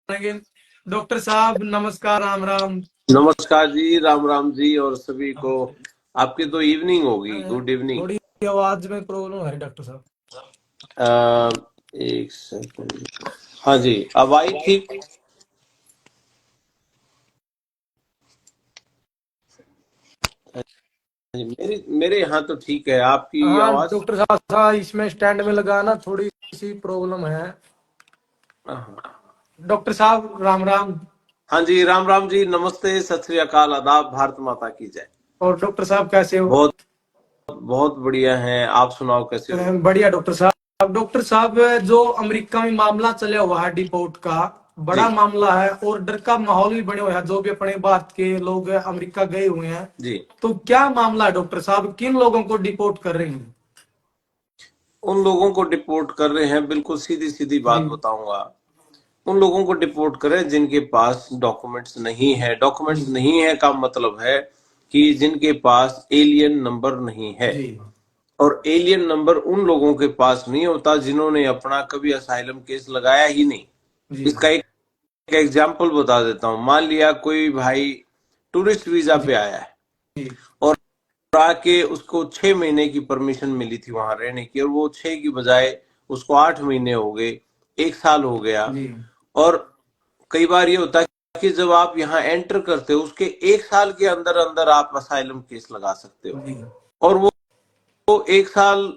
Again. Doctor साहब नमस्कार, राम राम। नमस्कार जी, राम राम जी और सभी को। आपकी तो इवनिंग होगी, गुड इवनिंग। थोड़ी आवाज में प्रॉब्लम है डॉक्टर साहब। एक सेकंड। हाँ जी, अब आई ठीक। मेरे यहाँ तो ठीक है, आपकी हाँ आवाज। डॉक्टर साहब था, इसमें स्टैंड में लगाना थोड़ी सी प्रॉब्लम है। हाँ डॉक्टर साहब राम राम। जी, राम राम जी, नमस्ते, सत श्री अकाल, आदाब, भारत माता की जय। और डॉक्टर साहब कैसे हो? बहुत बहुत बढ़िया हैं, आप सुनाओ कैसे हो? बढ़िया डॉक्टर साहब। डॉक्टर साहब, जो अमेरिका में मामला चला हुआ है डिपोर्ट का, बड़ा जी मामला है और डर का माहौल भी बने हुए हैं। जो भी अपने भारत के लोग अमेरिका गए हुए हैं, जी। तो क्या मामला है डॉक्टर साहब? किन लोगों को डिपोर्ट कर रहे हैं? उन लोगों को डिपोर्ट कर रहे हैं, बिल्कुल सीधी सीधी जी बात बताऊंगा। उन लोगों को डिपोर्ट करें जिनके पास डॉक्यूमेंट्स नहीं है। जी डॉक्यूमेंट्स नहीं है का मतलब है कि जिनके पास एलियन नंबर नहीं है। जी और एलियन नंबर उन लोगों के पास नहीं होता जिन्होंने अपना कभी असाइलम केस लगाया ही नहीं। जी इसका एक एग्जाम्पल बता देता हूँ। मान लिया कोई भाई टूरिस्ट वीजा जी पे आया है जी और आके उसको 6 महीने की परमिशन मिली थी वहां रहने की, और वो 6 की बजाय उसको 8 महीने हो गए, 1 साल हो गया। जी और कई बार ये होता है कि जब आप यहाँ एंटर करते हो उसके 1 साल के अंदर अंदर आप असाइलम केस लगा सकते हो। जी और वो 1 साल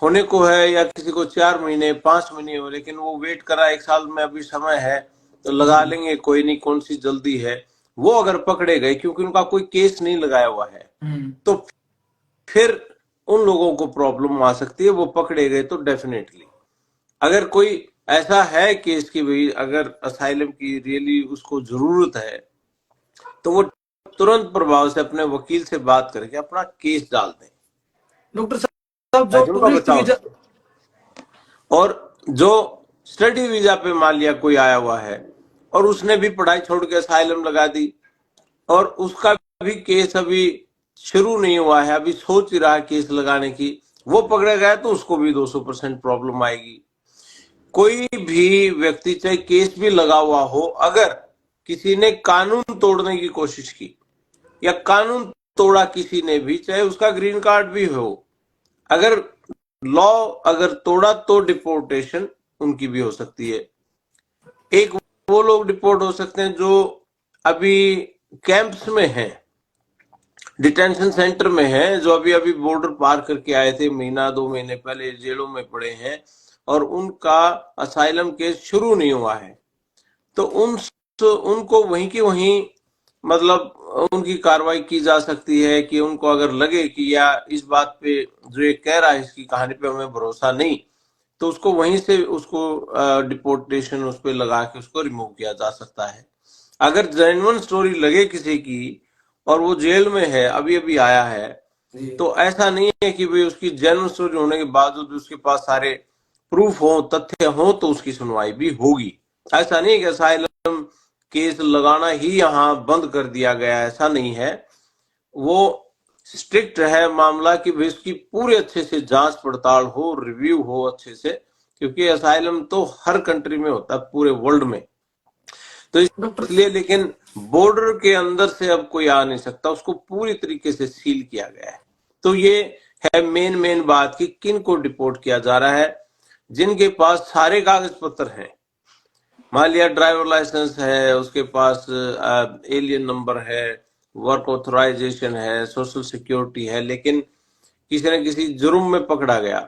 होने को है, या किसी को 4 महीने 5 महीने हो, लेकिन वो वेट करा 1 साल में अभी समय है तो लगा जी लेंगे, कोई नहीं, कौन सी जल्दी है। वो अगर पकड़े गए क्योंकि उनका कोई केस नहीं लगाया हुआ है, तो फिर उन लोगों को प्रॉब्लम आ सकती है। वो पकड़े गए तो डेफिनेटली, अगर कोई ऐसा है केस की भाई अगर असाइलम की रियली उसको जरूरत है, तो वो तुरंत प्रभाव से अपने वकील से बात करके अपना केस डाल दें डॉक्टर साहब, जो ताकि उनका टूरिस्ट बचाव हो वीजा। सके। और जो स्टडी वीजा पे मान लिया कोई आया हुआ है और उसने भी पढ़ाई छोड़ के असाइलम लगा दी, और उसका भी केस अभी शुरू नहीं हुआ है, अभी सोच ही रहा है केस लगाने की, वो पकड़ा गया तो उसको भी 200% प्रॉब्लम आएगी। कोई भी व्यक्ति चाहे केस भी लगा हुआ हो, अगर किसी ने कानून तोड़ने की कोशिश की या कानून तोड़ा किसी ने भी, चाहे उसका ग्रीन कार्ड भी हो, अगर लॉ अगर तोड़ा तो डिपोर्टेशन उनकी भी हो सकती है। एक वो लोग डिपोर्ट हो सकते हैं जो अभी कैंप्स में हैं, डिटेंशन सेंटर में हैं, जो अभी अभी बॉर्डर पार करके आए थे, महीना 2 महीने पहले जेलों में पड़े हैं और उनका असाइलम केस शुरू नहीं हुआ है। तो उनको वहीं की वहीं, मतलब उनकी कार्रवाई की जा सकती है कि उनको अगर लगे कि या इस बात पे जो ये कह रहा है इसकी कहानी पे हमें भरोसा नहीं, तो उसको वहीं से उसको डिपोर्टेशन उस पर लगा के उसको रिमूव किया जा सकता है। अगर जेन्युइन स्टोरी लगे किसी की और वो जेल में है, अभी अभी आया है, जी तो ऐसा नहीं है कि भाई उसकी जेन्युइन स्टोरी होने के बावजूद भी उसके पास सारे प्रूफ हो, तथ्य हो, तो उसकी सुनवाई भी होगी। ऐसा नहीं है कि असाइलम केस लगाना ही यहाँ बंद कर दिया गया, ऐसा नहीं है। वो स्ट्रिक्ट है मामला कि भाई इसकी पूरे अच्छे से जांच पड़ताल हो, रिव्यू हो अच्छे से, क्योंकि असाइलम तो हर कंट्री में होता है, पूरे वर्ल्ड में। तो डॉक्टर। इसलिए, लेकिन बॉर्डर के अंदर से अब कोई आ नहीं सकता, उसको पूरी तरीके से सील किया गया है। तो ये है मेन बात कि किन को डिपोर्ट किया जा रहा है। जिनके पास सारे कागज पत्र हैं, मान लिया ड्राइवर लाइसेंस है, उसके पास एलियन नंबर है, वर्क ऑथराइजेशन है, सोशल सिक्योरिटी है, लेकिन किसी न किसी जुर्म में पकड़ा गया,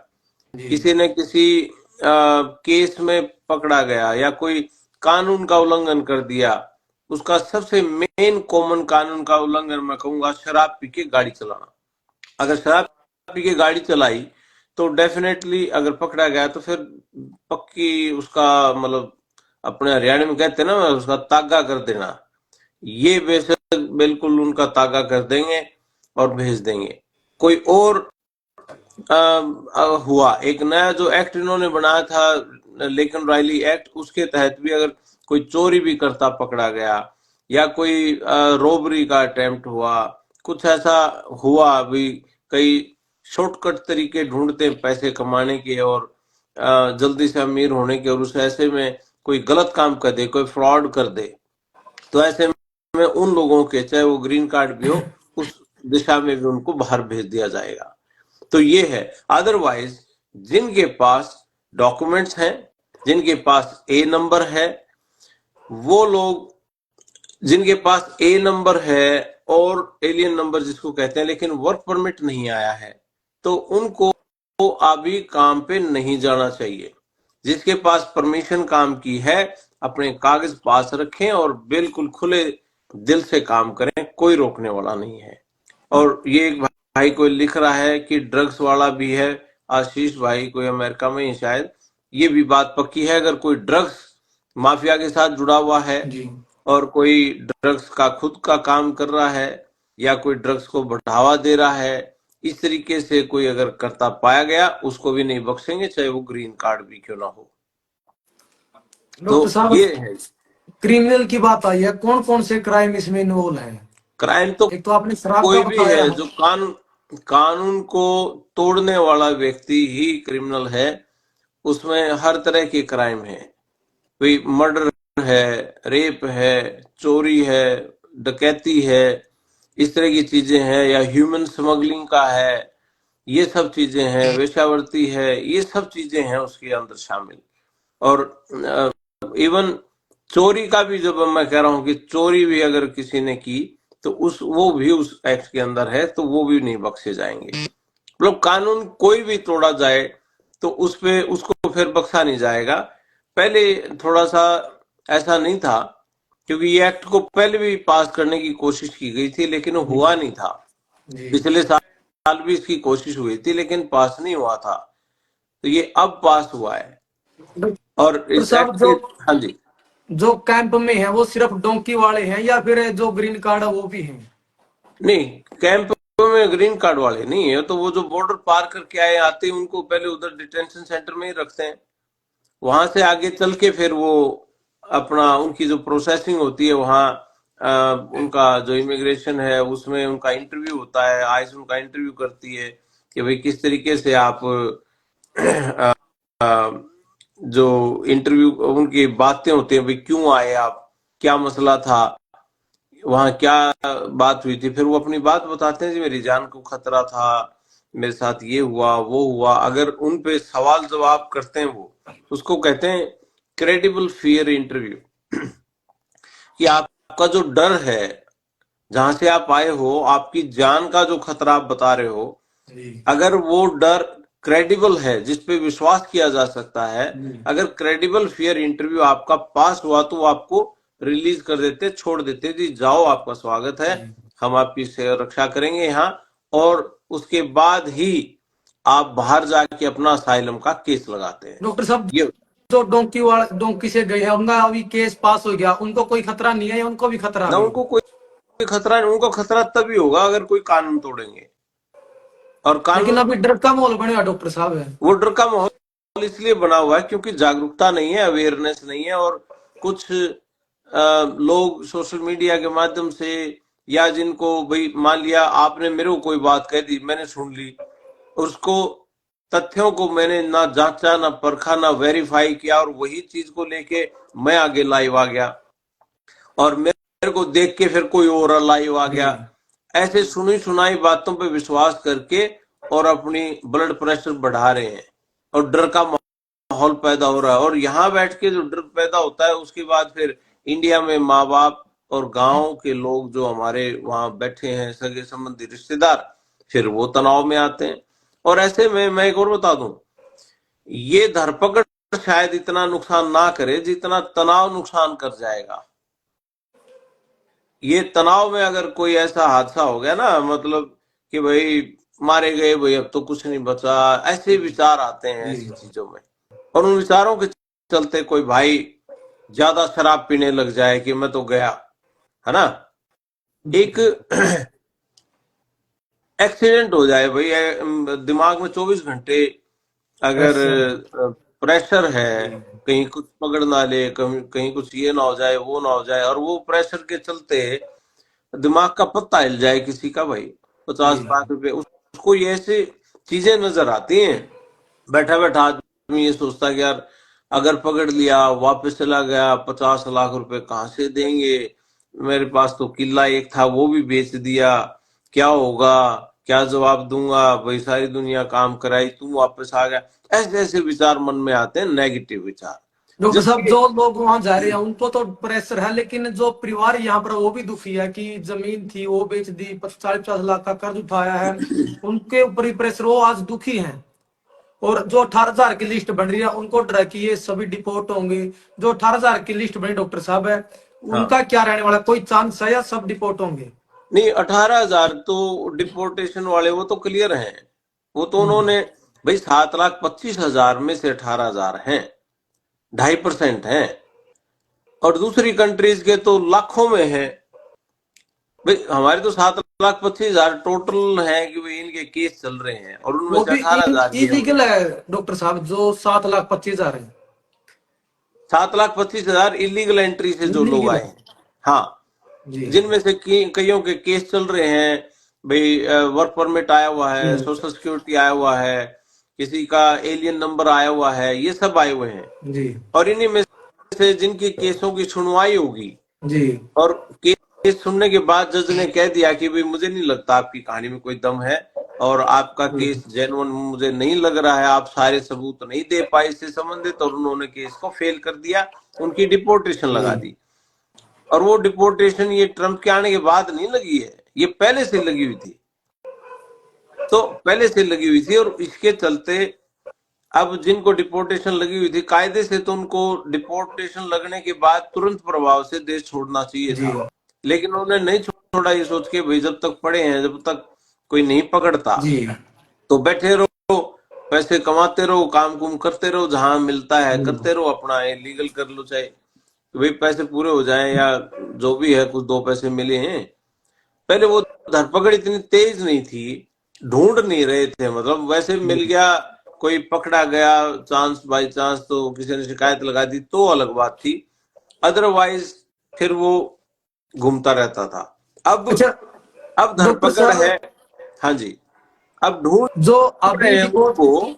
जी किसी न किसी केस में पकड़ा गया, या कोई कानून का उल्लंघन कर दिया। उसका सबसे मेन कॉमन कानून का उल्लंघन मैं कहूंगा शराब पी के गाड़ी चलाना। अगर शराब पी के गाड़ी चलाई तो डेफिनेटली अगर पकड़ा गया तो फिर पक्की उसका, मतलब अपने हरियाणा में कहते हैं ना, उसका तागा कर देना। ये बेशक बिल्कुल उनका तागा कर देंगे और भेज देंगे। कोई और हुआ एक नया जो एक्ट इन्होंने बनाया था, लेकिन रायली एक्ट, उसके तहत भी अगर कोई चोरी भी करता पकड़ा गया, या कोई रोबरी का अटेम्प्ट हुआ, कुछ ऐसा हुआ, अभी कई शॉर्टकट तरीके ढूंढते हैं पैसे कमाने के और जल्दी से अमीर होने के, और उस ऐसे में कोई गलत काम कर दे, कोई फ्रॉड कर दे, तो ऐसे में उन लोगों के, चाहे वो ग्रीन कार्ड भी हो, उस दिशा में भी उनको बाहर भेज दिया जाएगा। तो ये है। अदरवाइज जिनके पास डॉक्यूमेंट्स हैं, जिनके पास ए नंबर है, वो लोग, जिनके पास ए नंबर है और एलियन नंबर जिसको कहते हैं, लेकिन वर्क परमिट नहीं आया है, तो उनको अभी काम पे नहीं जाना चाहिए। जिसके पास परमिशन काम की है, अपने कागज पास रखें और बिल्कुल खुले दिल से काम करें, कोई रोकने वाला नहीं है। और ये एक भाई कोई लिख रहा है कि ड्रग्स वाला भी है, आशीष भाई कोई अमेरिका में ही शायद, ये भी बात पक्की है। अगर कोई ड्रग्स माफिया के साथ जुड़ा हुआ है जी और कोई ड्रग्स का खुद का काम कर रहा है या कोई ड्रग्स को बढ़ावा दे रहा है, इस तरीके से कोई अगर करता पाया गया, उसको भी नहीं बख्शेंगे, चाहे वो ग्रीन कार्ड भी क्यों ना हो। डॉक्टर तो साहब, ये है। क्रिमिनल की बात आई है, कौन कौन से क्राइम इसमें इन्वॉल्व है? क्राइम तो एक तो आपने शराब का कोई भी बताया है, है। जो कानून को तोड़ने वाला व्यक्ति ही क्रिमिनल है। उसमें हर तरह के क्राइम है, कोई मर्डर है, रेप है, चोरी है, डकैती है, इस तरह की चीजें हैं, या ह्यूमन स्मगलिंग का है, ये सब चीजें हैं, वेश्यावृत्ति है, ये सब चीजें हैं उसके अंदर शामिल। और इवन चोरी का भी, जब मैं कह रहा हूं कि चोरी भी अगर किसी ने की, तो वो भी उस एक्ट के अंदर है, तो वो भी नहीं बख्शे जाएंगे। मतलब कानून कोई भी तोड़ा जाए तो उसको फिर बख्शा नहीं जाएगा। पहले थोड़ा सा ऐसा नहीं था, क्योंकि ये एक्ट को पहले भी पास करने की कोशिश की गई थी, लेकिन वो हुआ नहीं था। पिछले साल भी इसकी कोशिश हुई थी, लेकिन पास नहीं हुआ था। तो ये अब पास हुआ है। और डॉक्टर इस साहब, एक्ट के, हाँ जी, जो कैंप में है वो सिर्फ डोंकी वाले हैं या फिर जो ग्रीन कार्ड है वो भी हैं? नहीं, कैंप में ग्रीन कार्ड वाले नहीं है, तो वो जो बॉर्डर पार करके आते हैं, उनको पहले उधर डिटेंशन सेंटर में ही रखते हैं। वहां से आगे चल के फिर वो अपना, उनकी जो प्रोसेसिंग होती है वहाँ, उनका जो इमिग्रेशन है उसमें उनका इंटरव्यू होता है, आईस उनका इंटरव्यू करती है कि भाई किस तरीके से आप जो इंटरव्यू, उनकी बातें होती है, भाई क्यों आए आप, क्या मसला था, वहां क्या बात हुई थी। फिर वो अपनी बात बताते हैं, जी मेरी जान को खतरा था, मेरे साथ ये हुआ वो हुआ। अगर उन पे सवाल जवाब करते हैं, वो उसको कहते हैं क्रेडिबल फियर इंटरव्यू। कि आपका जो डर है, जहां से आप आए हो, आपकी जान का जो खतरा आप बता रहे हो, अगर वो डर क्रेडिबल है, जिसपे विश्वास किया जा सकता है, अगर क्रेडिबल फियर इंटरव्यू आपका पास हुआ, तो वो आपको रिलीज कर देते, छोड़ देते, जी जाओ, आपका स्वागत है, हम आपकी रक्षा करेंगे यहाँ। और उसके बाद ही आप बाहर जाके अपना असाइलम का केस लगाते हैं। डॉक्टर साहब, ये जो डोंकी से गए हैं उनका अभी केस पास हो गया, उनको कोई खतरा नहीं है या उनको भी खतरा ना, है? उनको कोई खतरा नहीं। उनको खतरा तभी होगा अगर कोई कानून तोड़ेंगे। और लेकिन कानून, अभी डर का माहौल बनेगा डॉक्टर साहब है। वो डर का माहौल इसलिए बना हुआ है क्योंकि जागरूकता नहीं है, अवेयरनेस नहीं है। और कुछ लोग सोशल मीडिया के माध्यम से, या जिनको भाई मान लिया आपने मेरे को कोई बात कह दी, मैंने सुन ली, उसको, तथ्यों को मैंने ना जांचा, ना परखा, ना वेरीफाई किया, और वही चीज को लेके मैं आगे लाइव आ गया, और मेरे को देख के फिर कोई और लाइव आ गया। ऐसे सुनी सुनाई बातों पे विश्वास करके और अपनी ब्लड प्रेशर बढ़ा रहे हैं, और डर का माहौल पैदा हो रहा है। और यहाँ बैठ के जो डर पैदा होता है, उसके बाद फिर इंडिया में माँ बाप और गांव के लोग जो हमारे वहां बैठे हैं, सगे संबंधी रिश्तेदार, फिर वो तनाव में आते हैं। और ऐसे में मैं एक और बता दूं, ये धरपकड़ शायद इतना नुकसान ना करे जितना तनाव नुकसान कर जाएगा। ये तनाव में अगर कोई ऐसा हादसा हो गया ना, मतलब कि भाई मारे गए, भाई अब तो कुछ नहीं बचा, ऐसे विचार आते हैं ऐसी चीजों में। और उन विचारों के चलते कोई भाई ज्यादा शराब पीने लग जाए कि मैं तो गया, है ना, एक एक्सीडेंट हो जाए भाई, दिमाग में 24 घंटे अगर प्रेशर है, कहीं कुछ पकड़ ना ले, कहीं कुछ ये ना हो जाए, वो ना हो जाए, और वो प्रेशर के चलते दिमाग का पत्ता हिल जाए किसी का, भाई 50-60 रुपए, उसको ये ऐसी चीजें नजर आती हैं। बैठा बैठा आदमी ये सोचता है कि यार अगर पकड़ लिया, वापस चला गया, 50 लाख रुपए कहाँ से देंगे, मेरे पास तो किला एक था वो भी बेच दिया, क्या होगा, क्या जवाब दूंगा, भाई सारी दुनिया काम कराई, तू वापस आ गया। ऐसे ऐसे विचार मन में आते हैं, नेगेटिव विचार। डॉक्टर साहब, जबकि जो लोग वहां जा रहे हैं उनको तो प्रेशर है, लेकिन जो परिवार यहाँ पर वो भी दुखी है कि जमीन थी वो बेच दी, 40-50 लाख का कर्ज उठाया है, उनके ऊपर ही प्रेशर, वो आज दुखी हैं। और जो 18,000 की लिस्ट बन रही है उनको डर है कि ये सभी डिपोर्ट होंगे। जो 18,000 की लिस्ट बनी डॉक्टर साहब है, हाँ, उनका क्या रहने वाला, कोई चांस है या सब डिपोर्ट होंगे? नहीं, 18,000 तो डिपोर्टेशन वाले वो तो क्लियर हैं। वो तो उन्होंने, भाई 7,25,000 में से 18,000 हैं, 2.5% हैं। और दूसरी कंट्रीज के तो लाखों में है। भाई हमारे तो 7,25,000 टोटल है कि भाई इनके केस चल रहे हैं, और उनमें वो से भी 18,000 ये हैं। इलीगल है डॉक्टर साहब, जो 7,25,000 है 7,25,000 इलीगल एंट्री से जो लोग इलीगल आए है। हैं। हाँ, जी जिनमें से कईयों के केस चल रहे हैं। भाई वर्क परमिट आया हुआ है, सोशल सिक्योरिटी आया हुआ है, किसी का एलियन नंबर आया हुआ है, ये सब आए हुए हैं। जी और इन्हीं में से जिनकी केसों की सुनवाई होगी, जी और केस सुनने के बाद जज ने कह दिया कि भाई मुझे नहीं लगता आपकी कहानी में कोई दम है, और आपका केस जेन्युइन मुझे नहीं लग रहा है, आप सारे सबूत नहीं दे पाए इससे संबंधित, और उन्होंने केस को फेल कर दिया, उनकी डिपोर्टेशन लगा जी। दी। और वो डिपोर्टेशन ये ट्रम्प के आने के बाद नहीं लगी है, ये पहले से लगी हुई थी। तो पहले से लगी हुई थी, और इसके चलते अब जिनको डिपोर्टेशन लगी हुई थी, कायदे से तो उनको डिपोर्टेशन लगने के बाद तुरंत प्रभाव से देश छोड़ना चाहिए जी था। लेकिन उन्होंने नहीं छोड़ा, ये सोच के भाई जब तक पड़े हैं, जब तक कोई नहीं पकड़ता जी तो बैठे रहो, पैसे कमाते रहो, काम कुम करते रहो, जहां मिलता है हम्म, करते रहो, अपना लीगल कर लो, चाहे तो भाई पैसे पूरे हो जाएं या जो भी है, कुछ दो पैसे मिले हैं। पहले वो धरपकड़ इतनी तेज नहीं थी, ढूंढ नहीं रहे थे, मतलब वैसे मिल गया, कोई पकड़ा गया चांस बाय चांस, तो किसी ने शिकायत लगा दी तो अलग बात थी, अदरवाइज फिर वो घूमता रहता था। अच्छा अब डॉक्टर धरपकड़ है। साहब, हाँ जी, अब ढूंढ जो रहे अभी हैं डिपोर्ट, उनको,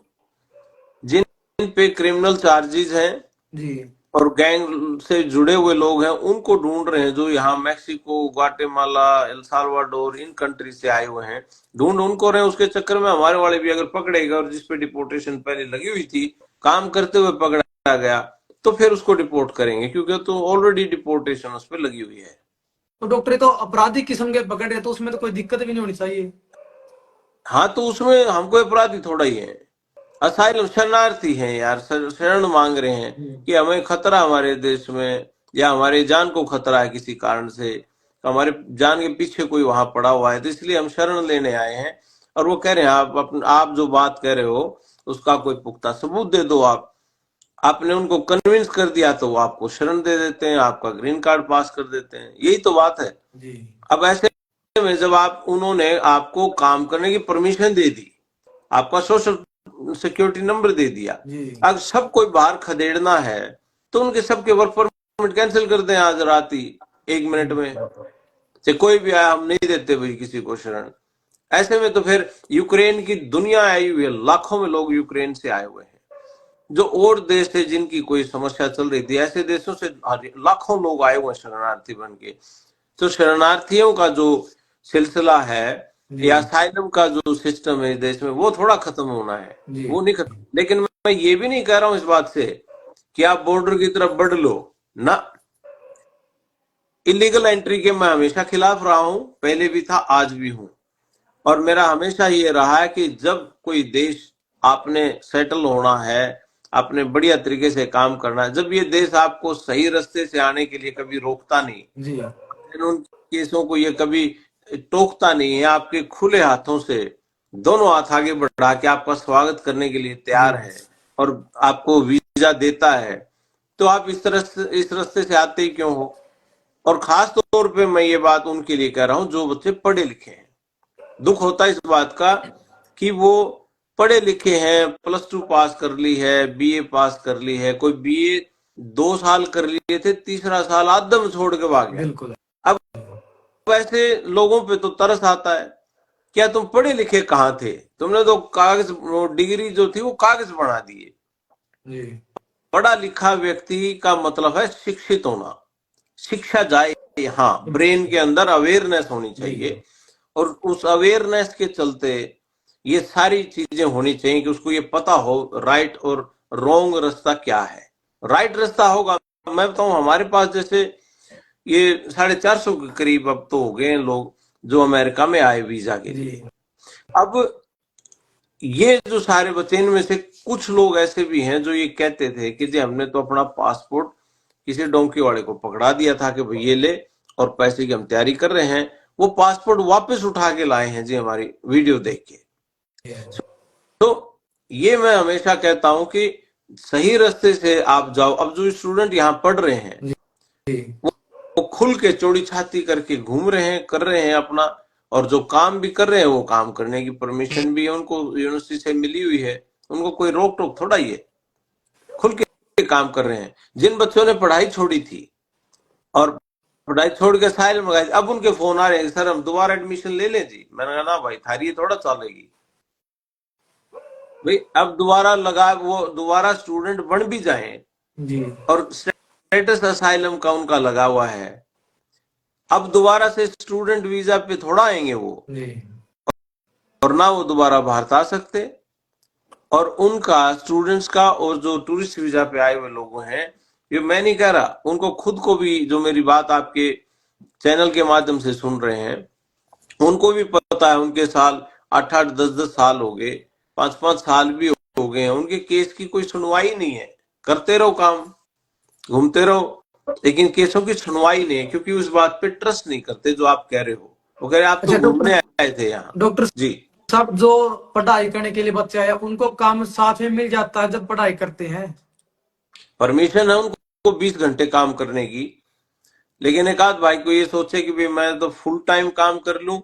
जिन पे क्रिमिनल चार्जेस हैं जी और गैंग से जुड़े हुए लोग हैं, उनको ढूंढ रहे हैं, जो यहाँ Mexico, Guatemala, El Salvador, in country से आए हुए हैं, ढूंढ उनको रहे हैं। उसके चक्कर में हमारे वाले भी अगर पकड़े गए, और जिसपे डिपोर्टेशन पहले लगी हुई थी, काम करते हुए पकड़ा गया, तो फिर उसको डिपोर्ट करेंगे, क्योंकि तो ऑलरेडी डिपोर्टेशन उस पर लगी हुई है। तो डॉक्टर ये तो आपराधिक किस्म के पकड़ रहे, तो उसमें तो कोई दिक्कत भी नहीं होनी चाहिए। हाँ, तो उसमें हमको अपराधी थोड़ा ही है, असाइलम शरणार्थी हैं यार, शरण मांग रहे हैं कि हमें खतरा, हमारे देश में या हमारे जान को खतरा है किसी कारण से, हमारे जान के पीछे कोई वहां पड़ा हुआ है, तो इसलिए हम शरण लेने आए हैं। और वो कह रहे हैं आप जो बात कह रहे हो उसका कोई पुख्ता सबूत दे दो। आपने उनको कन्विंस कर दिया तो वो आपको शरण दे देते हैं, आपका ग्रीन कार्ड पास कर देते हैं, यही तो बात है। जी अब ऐसे में जब उन्होंने आपको काम करने की परमिशन दे दी, आपका सोशल सिक्योरिटी नंबर दे दिया, जी अगर सब कोई बाहर खदेड़ना है तो उनके सबके वर्क परमिट कैंसिल कर दें आज रात ही, 1 मिनट में, चाहे कोई भी आया, हम नहीं देते भाई किसी को शरण। ऐसे में तो फिर यूक्रेन की दुनिया आई हुई है, लाखों में लोग यूक्रेन से आए हुए हैं, जो और देश थे जिनकी कोई समस्या चल रही थी, ऐसे देशों से लाखों लोग आए हुए हैं शरणार्थी बन के। तो शरणार्थियों का जो सिलसिला है जी या असाइलम का जो सिस्टम है इस देश में, वो थोड़ा खत्म होना है, जी वो नहीं खत्म। लेकिन मैं ये भी नहीं कह रहा हूं इस बात से कि आप बॉर्डर की तरफ बढ़ लो ना। इलीगल एंट्री के मैं हमेशा खिलाफ रहा हूं, पहले भी था, आज भी हूं। और मेरा हमेशा ये रहा है कि जब कोई देश आपने सेटल होना है, आपने बढ़िया तरीके से काम करना है, जब ये देश आपको सही रास्ते से आने के लिए कभी रोकता नहीं, जी उन केसों को ये कभी टोकता नहीं है, आपके खुले हाथों से दोनों हाथ आगे बढ़ा के आपका स्वागत करने के लिए तैयार है, और आपको वीजा देता है, तो आप इस रास्ते से आते ही क्यों हो। और खास तौर पे मैं ये बात उनके लिए कह रहा हूं जो बच्चे पढ़े लिखे हैं। दुख होता है इस बात का कि वो पढ़े लिखे हैं, +2 पास कर ली है, बीए पास कर ली है, कोई बीए 2 साल कर लिए थे, तीसरा साल आदम छोड़ के भाग गया। बिल्कुल अब ऐसे लोगों पे तो तरस आता है, क्या तुम पढ़े लिखे कहाँ थे, तुमने तो कागज, डिग्री जो थी वो कागज बना दिए। जी पढ़ा लिखा व्यक्ति का मतलब है शिक्षित होना, शिक्षा जाए, हाँ, ब्रेन के अंदर अवेयरनेस होनी चाहिए, और उस अवेयरनेस के चलते ये सारी चीजें होनी चाहिए कि उसको ये पता हो राइट और रॉन्ग रास्ता क्या है। राइट रास्ता होगा, मैं बताऊं, हमारे पास जैसे ये 450 के करीब अब तो हो गए हैं लोग जो अमेरिका में आए वीजा के लिए। अब ये जो सारे बच्चे, इनमें से कुछ लोग ऐसे भी हैं जो ये कहते थे कि जी हमने तो अपना पासपोर्ट किसी डोंकी वाले को पकड़ा दिया था कि भाई ये ले, और पैसे की हम तैयारी कर रहे हैं, वो पासपोर्ट वापस उठा के लाए हैं जी हमारी वीडियो देख के। तो ये मैं हमेशा कहता हूं कि सही रास्ते से आप जाओ। अब जो स्टूडेंट यहाँ पढ़ रहे हैं वो खुल के चौड़ी छाती करके घूम रहे हैं, कर रहे हैं अपना, और जो काम भी कर रहे हैं वो काम करने की परमिशन भी है उनको, यूनिवर्सिटी से मिली हुई है, उनको कोई रोक टोक थोड़ा ही है, खुल के काम कर रहे हैं। जिन बच्चों ने पढ़ाई छोड़ी थी और पढ़ाई छोड़ के साइल मंगाई, अब उनके फोन आ रहे हैं, सर हम दोबारा एडमिशन ले लें जी। मैंने कहा ना भाई, थारी ये थोड़ा चलेगी भाई। अब दोबारा लगा, वो दोबारा स्टूडेंट बन भी जाए जी, और स्टेटस असाइलम का उनका लगा हुआ है, अब दोबारा से स्टूडेंट वीजा पे थोड़ा आएंगे वो, और ना वो दोबारा भारत आ सकते। और उनका, स्टूडेंट्स का, और जो टूरिस्ट वीजा पे आए हुए लोग हैं, ये मैं नहीं कह रहा, उनको खुद को भी, जो मेरी बात आपके चैनल के माध्यम से सुन रहे हैं, उनको भी पता है, उनके साल 8-8 10-10 साल हो गए, 5-5 साल भी हो गए हैं, उनके केस की कोई सुनवाई नहीं है। करते रहो काम, घूमते रहो, लेकिन केसों की सुनवाई नहीं है, क्योंकि उस बात पे ट्रस्ट नहीं करते जो आप कह रहे हो। वो कह रहे आप तो घूमने आए थे यहाँ। डॉक्टर जी साहब, जो पढ़ाई करने के लिए बच्चे आए उनको काम साथ में मिल जाता है जब पढ़ाई करते हैं? परमिशन है उनको 20 घंटे काम करने की, लेकिन एक आध भाई को ये सोचे कि भाई मैं तो फुल टाइम काम कर लूं,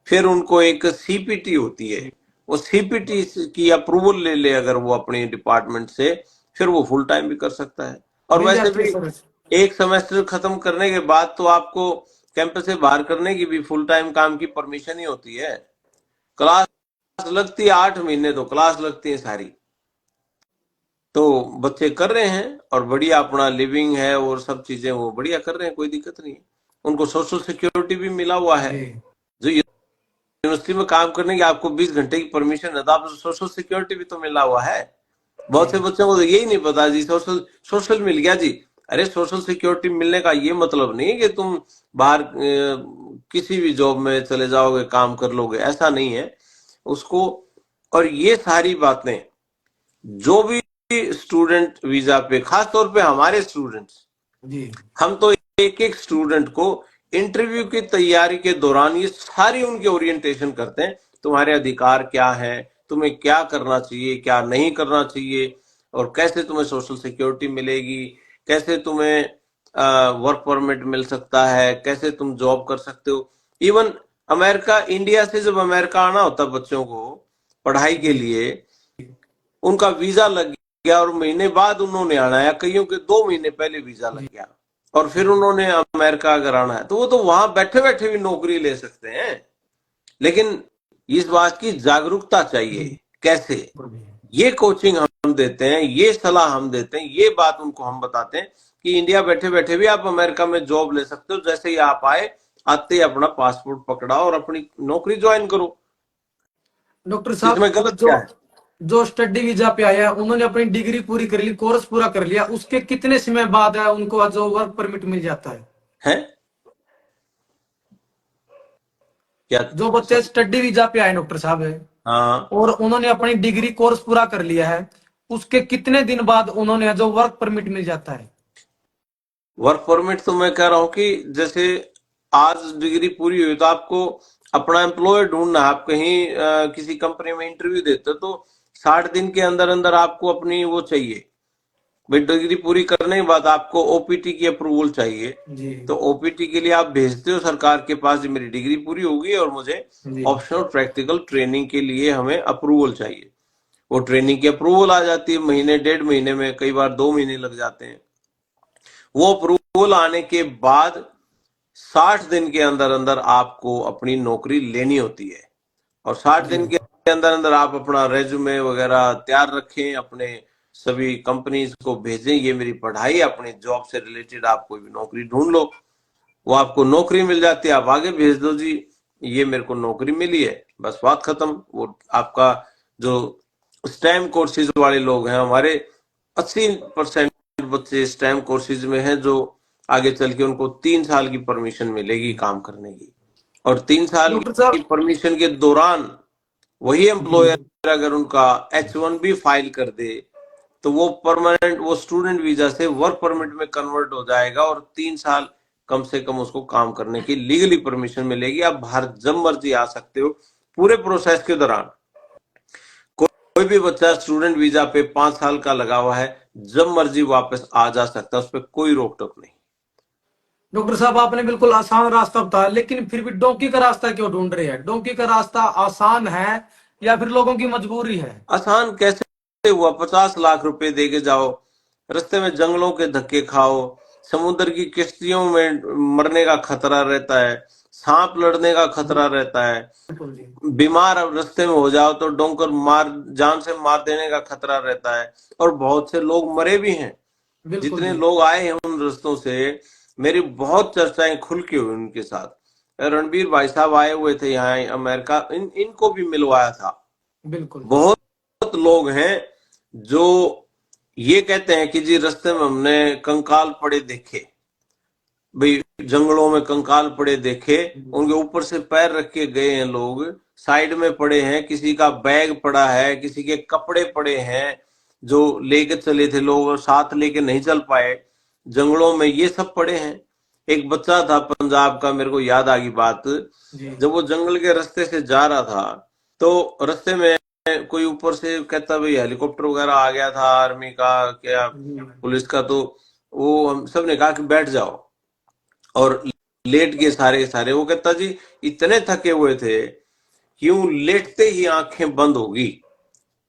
फिर उनको एक सीपीटी होती है, वो सीपीटी की अप्रूवल ले ले अगर वो अपने डिपार्टमेंट से, फिर वो फुल टाइम भी कर सकता है। और मिल वैसे जाती है भी सर? एक सेमेस्टर खत्म करने के बाद तो आपको कैंपस से बाहर करने की भी फुल टाइम काम की परमिशन ही होती है। क्लास लगती है 8 महीने, तो क्लास लगती है सारी, तो बच्चे कर रहे हैं और बढ़िया अपना लिविंग है और सब चीजें वो बढ़िया कर रहे हैं, कोई दिक्कत नहीं है। उनको सोशल सिक्योरिटी भी मिला हुआ है। जो यूनिवर्सिटी में काम करने की आपको 20 घंटे की परमिशन है, तो आपको सोशल सिक्योरिटी भी तो मिला हुआ है। बहुत से बच्चों को तो यही नहीं पता जी, सोशल मिल गया जी। अरे सोशल सिक्योरिटी मिलने का ये मतलब नहीं है कि तुम बाहर किसी भी जॉब में चले जाओगे, काम कर लोगे, ऐसा नहीं है उसको। और ये सारी बातें जो भी स्टूडेंट वीजा पे, खास तौर पे हमारे स्टूडेंट्स, हम तो एक एक स्टूडेंट को इंटरव्यू की तैयारी के दौरान ये सारी उनकी ओरिएंटेशन करते हैं। तुम्हारे अधिकार क्या है, तुम्हें क्या करना चाहिए, क्या नहीं करना चाहिए, और कैसे तुम्हें सोशल सिक्योरिटी मिलेगी, कैसे तुम्हें वर्क परमिट मिल सकता है, कैसे तुम जॉब कर सकते हो। इवन अमेरिका, इंडिया से जब अमेरिका आना होता बच्चों को पढ़ाई के लिए, उनका वीजा लग गया और महीने बाद उन्होंने आना है, कईयों के 2 महीने पहले वीजा लग गया, और फिर उन्होंने अमेरिका अगर आना है तो वो तो वहां बैठे बैठे भी नौकरी ले सकते हैं। लेकिन इस बात की जागरूकता चाहिए, कैसे, ये कोचिंग हम देते हैं, ये सलाह हम देते हैं, ये बात उनको हम बताते हैं कि इंडिया बैठे बैठे भी आप अमेरिका में जॉब ले सकते हो। जैसे ही आप आए, आते ही अपना पासपोर्ट पकड़ाओ और अपनी नौकरी ज्वाइन करो। डॉक्टर साहब, इसमें गलत जो क्या है? जो स्टडी वीजा पे आया है उन्होंने अपनी डिग्री पूरी कर ली, कोर्स पूरा कर लिया, उसके कितने समय बाद है उनको जो वर्क परमिट मिल जाता है? क्या? जो बच्चे स्टडी वीजा पे आए डॉक्टर साहब है, हाँ, और उन्होंने अपनी डिग्री कोर्स पूरा कर लिया है, उसके कितने दिन बाद उन्होंने जो वर्क परमिट मिल जाता है? वर्क परमिट तो मैं कह रहा हूं कि जैसे आज डिग्री पूरी हुई तो आपको अपना एम्प्लॉय ढूंढना है। आप कहीं किसी कंपनी में इंटरव्यू देते हो तो 60 दिन के अंदर अंदर आपको अपनी वो चाहिए भाई, डिग्री पूरी करने के बाद आपको ओपीटी की अप्रूवल चाहिए। तो ओपीटी के लिए आप भेजते हो सरकार के पास, मेरी डिग्री पूरी होगी और मुझे ऑप्शनल प्रैक्टिकल ट्रेनिंग के लिए हमें अप्रूवल चाहिए। वो ट्रेनिंग की अप्रूवल आ जाती है महीने 1.5 महीने में, कई बार 2 महीने लग जाते हैं। वो अप्रूवल आने के बाद 60 दिन के अंदर अंदर आपको अपनी नौकरी लेनी होती है, और 60 दिन के अंदर अंदर आप अपना रेज्यूमे वगैरह तैयार रखें, अपने सभी कंपनीज को भेजें, ये मेरी पढ़ाई, अपनी जॉब से रिलेटेड आप कोई भी नौकरी ढूंढ लो। वो आपको नौकरी मिल जाती है, आप आगे भेज दो जी ये मेरे को नौकरी मिली है, बस बात खत्म। वो आपका जो स्टेम कोर्सेज वाले लोग हैं, हमारे 80% बच्चे स्टेम कोर्सेज में हैं, जो आगे चल के उनको 3 साल की परमिशन मिलेगी काम करने की, और 3 साल डॉक्टर की साहब। परमिशन के दौरान वही जी एम्प्लॉयर अगर उनका H1B फाइल कर दे तो वो परमानेंट, वो स्टूडेंट वीजा से वर्क परमिट में कन्वर्ट हो जाएगा, और 3 साल कम से कम उसको काम करने की लीगली परमिशन मिलेगी। आप बाहर जब मर्जी आ सकते हो पूरे प्रोसेस के दौरान। कोई भी बच्चा स्टूडेंट वीजा पे 5 साल का लगा हुआ है, जब मर्जी वापस आ जा सकता है, उस पर कोई रोक टोक नहीं। डॉक्टर साहब, आपने बिल्कुल आसान रास्ता बताया, लेकिन फिर भी डोंकी का रास्ता क्यों ढूंढ रहे हैं? डोंकी का रास्ता आसान है या फिर लोगों की मजबूरी है? आसान कैसे हुआ? 50 लाख रुपए दे के जाओ, रास्ते में जंगलों के धक्के खाओ, समुद्र की किश्तियों में मरने का खतरा रहता है, सांप लड़ने का खतरा रहता है, बिल्कुल जी। बीमार अब रास्ते में हो जाओ तो डोंकर मार, जान से मार देने का खतरा रहता है, और बहुत से लोग मरे भी हैं। बिल्कुल जितने जी। लोग आए हैं उन रास्तों से, मेरी बहुत चर्चाएं खुल के हुई उनके साथ। रणबीर भाई साहब आए हुए थे यहाँ अमेरिका, इनको भी मिलवाया था। बिल्कुल बहुत लोग हैं जो ये कहते हैं कि जी रास्ते में हमने कंकाल पड़े देखे, भाई जंगलों में कंकाल पड़े देखे, उनके ऊपर से पैर रख के गए हैं लोग, साइड में पड़े हैं, किसी का बैग पड़ा है, किसी के कपड़े पड़े हैं जो लेके चले थे लोग और साथ लेके नहीं चल पाए, जंगलों में ये सब पड़े हैं। एक बच्चा था पंजाब का, मेरे को याद आ गई बात, जी। जब वो जंगल के रास्ते से जा रहा था तो रास्ते में कोई ऊपर से कहता भाई हेलीकॉप्टर वगैरह आ गया था, आर्मी का क्या जी। पुलिस का, तो वो हम सब ने कहा कि बैठ जाओ, और लेट गए सारे के सारे। वो कहता जी इतने थके हुए थे, यूं लेटते ही आंखें बंद होगी,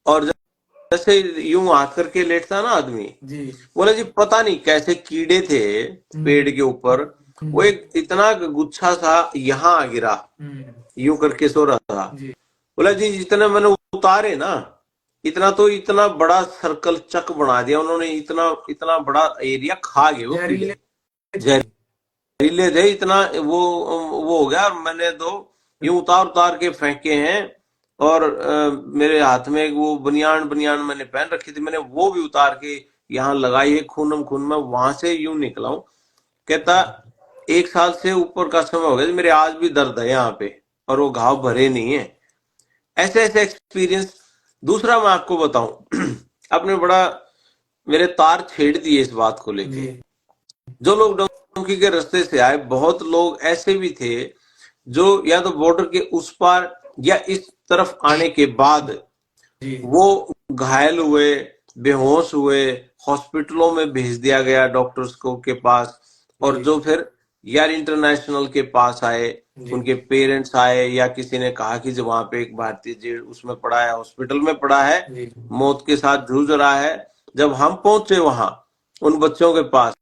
और जैसे यूं हाथ करके लेटता ना आदमी, जी। बोला जी पता नहीं कैसे कीड़े थे पेड़ के ऊपर, वो एक इतना गुच्छा सा यहाँ आ गिरा, यूं करके सो रहा था। जी। बोला जी जितने मैंने उतारे ना, इतना तो इतना बड़ा सर्कल चक बना दिया उन्होंने, इतना इतना बड़ा एरिया खा गए वो कीड़े, जहरीले। जहरीले थे इतना। वो हो गया, और मैंने तो यूं उतार उतार के फेंके हैं, और मेरे हाथ में एक वो बनियान बनियान मैंने पहन रखी थी, मैंने वो भी उतार के यहाँ लगाई है, खूनम खून में वहां से यूं निकला हूं। कहता 1 साल से ऊपर का समय हो गया, मेरे आज भी दर्द है यहाँ पे, और वो घाव भरे नहीं है। ऐसे ऐसे एक्सपीरियंस। दूसरा मैं आपको बताऊं आपने बड़ा मेरे तार छेड़ दिए इस बात को लेके। जी। जो लोग डोंकी के रास्ते से आए, बहुत लोग ऐसे भी थे जो या तो बॉर्डर के उस पार या इस तरफ आने के बाद जी। वो घायल हुए, बेहोश हुए, हॉस्पिटलों में भेज दिया गया डॉक्टर्स को के पास, और जी। जो फिर यार इंटरनेशनल के पास आए, जी। उनके पेरेंट्स आए, या किसी ने कहा कि जो वहां पे एक भारतीय जेल उसमें पड़ा है, हॉस्पिटल में पड़ा है, जी। मौत के साथ जूझ रहा है। जब हम पहुंचे वहां उन बच्चों के पास,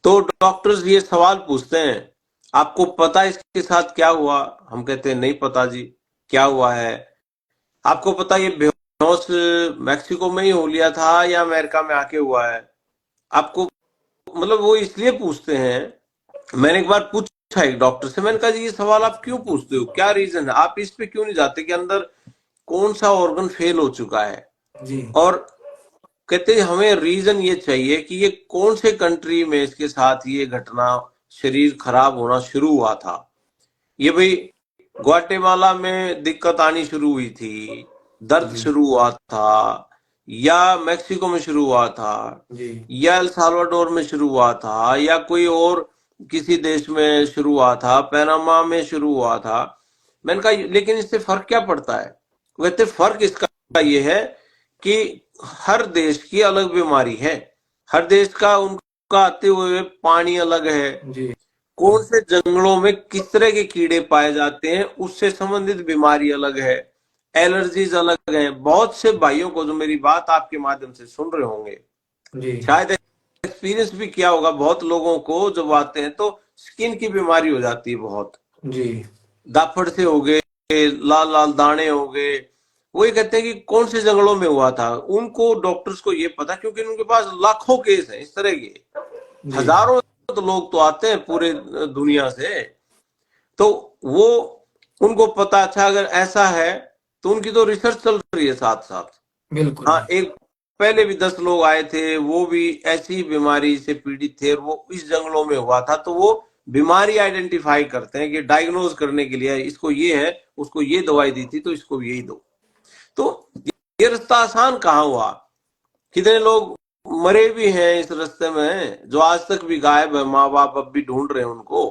तो डॉक्टर्स ये सवाल पूछते हैं आपको पता इसके साथ क्या हुआ? हम कहते हैं नहीं पता जी, क्या हुआ है? आपको पता ये बेहोश मैक्सिको में ही हो लिया था या अमेरिका में आके हुआ है? आपको, मतलब वो इसलिए पूछते हैं। मैंने एक बार पूछा एक डॉक्टर से, मैंने कहा जी ये सवाल आप क्यों पूछते हो, क्या रीजन है, आप इस पे क्यों नहीं जाते कि अंदर कौन सा ऑर्गन फेल हो चुका है? जी। और कहते हैं हमें रीजन ये चाहिए कि ये कौन से कंट्री में इसके साथ ये घटना, शरीर खराब होना शुरू हुआ था। ये भाई ग्वाटेमाला में दिक्कत आनी शुरू हुई थी, दर्द जी। शुरू हुआ था, या मैक्सिको में शुरू हुआ था, जी। या एल साल्वाडोर में शुरू हुआ था, या कोई और किसी देश में शुरू हुआ था, पनामा में शुरू हुआ था। मैंने कहा लेकिन इससे फर्क क्या पड़ता है? कहते फर्क इसका ये है कि हर देश की अलग बीमारी है, हर देश का उनका आते हुए पानी अलग है, जी। कौन से जंगलों में किस तरह के कीड़े पाए जाते हैं उससे संबंधित बीमारी अलग है, एलर्जीज अलग हैं। बहुत से भाइयों को जो मेरी बात आपके माध्यम से सुन रहे होंगे, जी। शायद एक्सपीरियंस भी किया होगा, बहुत लोगों को जब आते हैं तो स्किन की बीमारी हो जाती है, बहुत जी। दाफड़ से हो गए, लाल लाल दाने हो गए, वो ये कहते हैं कि कौन से जंगलों में हुआ था, उनको डॉक्टर्स को ये पता, क्योंकि उनके पास लाखों केस हैं इस तरह के, जी हजारों तो लोग तो आते हैं पूरे दुनिया से, तो वो उनको पता। अच्छा, अगर ऐसा है तो उनकी तो रिसर्च चल रही है साथ साथ। बिल्कुल हाँ, जी एक पहले भी 10 लोग आए थे, वो भी ऐसी ही बीमारी से पीड़ित थे, और वो इस जंगलों में हुआ था, तो वो बीमारी आइडेंटिफाई करते हैं कि डायग्नोज करने के लिए इसको ये है, उसको ये दवाई दी थी तो इसको यही दो। तो ये रास्ता आसान कहाँ हुआ, कितने लोग मरे भी हैं इस रास्ते में जो आज तक भी गायब है, माँ बाप अब भी ढूंढ रहे हैं उनको।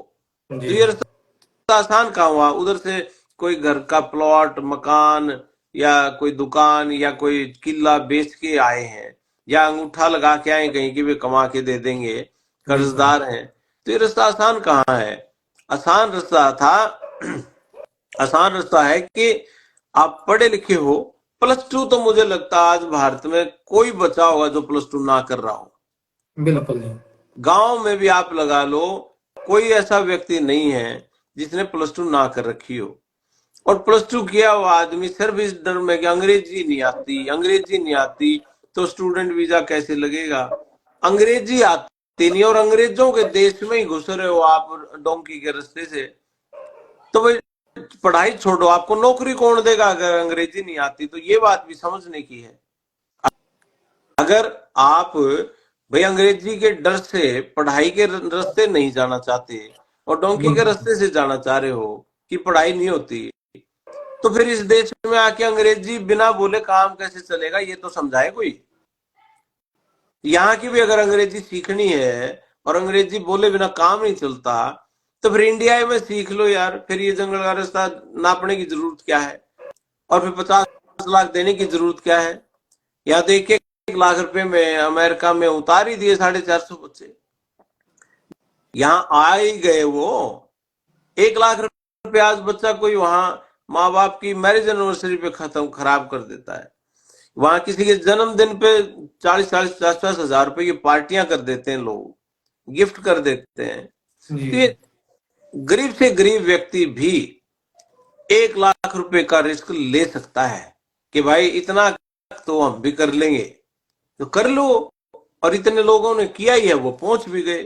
तो जी ये रास्ता आसान कहाँ हुआ, उधर से कोई घर का प्लॉट, मकान या कोई दुकान या कोई किला बेच के आए हैं, या अंगूठा लगा के आए कहीं कि वे कमा के दे देंगे, बिल्कुल कर्जदार हैं। तो ये रास्ता आसान कहाँ है, आसान रास्ता था आसान रास्ता है कि आप पढ़े लिखे हो, +2 तो मुझे लगता है आज भारत में कोई बचा होगा जो +2 ना कर रहा हो। बिल्कुल जी गांव में भी आप लगा लो, कोई ऐसा व्यक्ति नहीं है जिसने +2 ना कर रखी हो। और +2 किया हुआ आदमी सिर्फ इस डर में कि अंग्रेजी नहीं आती तो स्टूडेंट वीजा कैसे लगेगा। अंग्रेजी आती नहीं और अंग्रेजों के देश में ही घुस रहे हो आप डोंकी के रास्ते से, तो भाई पढ़ाई छोड़ो, आपको नौकरी कौन देगा अगर अंग्रेजी नहीं आती। तो ये बात भी समझने की है। अगर आप भाई अंग्रेजी के डर से पढ़ाई के रास्ते नहीं जाना चाहते और डोंकी के बिल्कुल रास्ते से जाना चाह रहे हो कि पढ़ाई नहीं होती, तो फिर इस देश में आके अंग्रेजी बिना बोले काम कैसे चलेगा, ये तो समझाए कोई। यहाँ की भी अगर अंग्रेजी सीखनी है और अंग्रेजी बोले बिना काम नहीं चलता, तो फिर इंडिया में सीख लो यार, फिर ये जंगल का रास्ता नापने की जरूरत क्या है, और फिर 50 लाख देने की जरूरत क्या है। या तो 1-1 लाख रुपए में अमेरिका में उतार ही दिए 450 बच्चे, यहाँ आ ही गए वो। 1 लाख रुपए आज बच्चा कोई वहां माँ बाप की मैरिज एनिवर्सरी पे खत्म खराब कर देता है, वहां किसी के जन्मदिन पे 40-40-50-50 हजार रुपए की पार्टियां कर देते हैं लोग, गिफ्ट कर देते हैं। जी तो ये गरीब से गरीब व्यक्ति भी 1 लाख रुपए का रिस्क ले सकता है कि भाई इतना तो हम भी कर लेंगे, तो कर लो। और इतने लोगों ने किया ही है, वो पहुंच भी गए।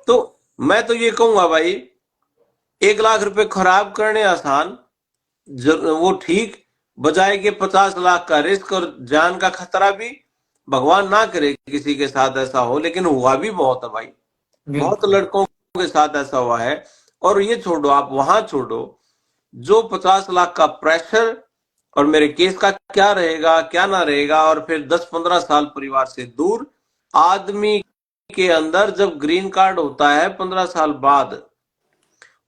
तो मैं तो ये कहूंगा भाई, 1 लाख रुपए खराब करने आसान, वो ठीक, बजाय के 50 लाख का रिस्क और जान का खतरा भी। भगवान ना करे किसी के साथ ऐसा हो, लेकिन हुआ भी बहुत है भाई, बहुत बिल्कुल लड़कों के साथ ऐसा हुआ है। और ये छोड़ो, आप वहां छोड़ो, जो 50 लाख का प्रेशर और मेरे केस का क्या रहेगा क्या ना रहेगा, और फिर 10-15 साल परिवार से दूर, आदमी के अंदर जब ग्रीन कार्ड होता है 15 साल बाद,